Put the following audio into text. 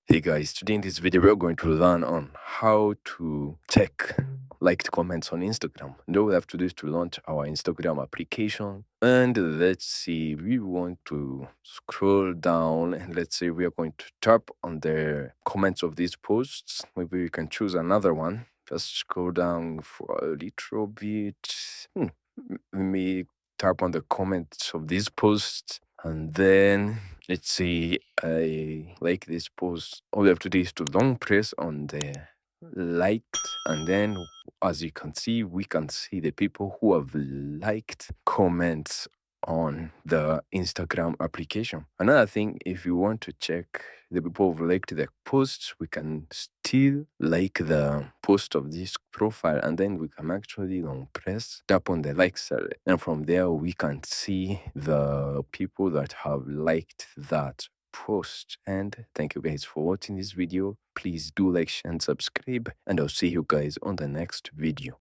Hey guys, today in this video we're going to learn on how to check liked comments on Instagram. And all we have to do is to launch our Instagram application. And let's see, we want to scroll down and let's say we are going to tap on the comments of these posts. Maybe we can choose another one. Just scroll down for a little bit. Let me tap on the comments of these posts and then let's say I like this post. All you have to do is to long press on the liked, and then as you can see, we can see the people who have liked comments on the Instagram application. Another thing, if you want to check the people who've liked the posts, we can still like the post of this profile, and then we can actually long press, tap on the like cell, and from there we can see the people that have liked that post. And thank you guys for watching this video. Please do like, share, and subscribe, and I'll see you guys on the next video.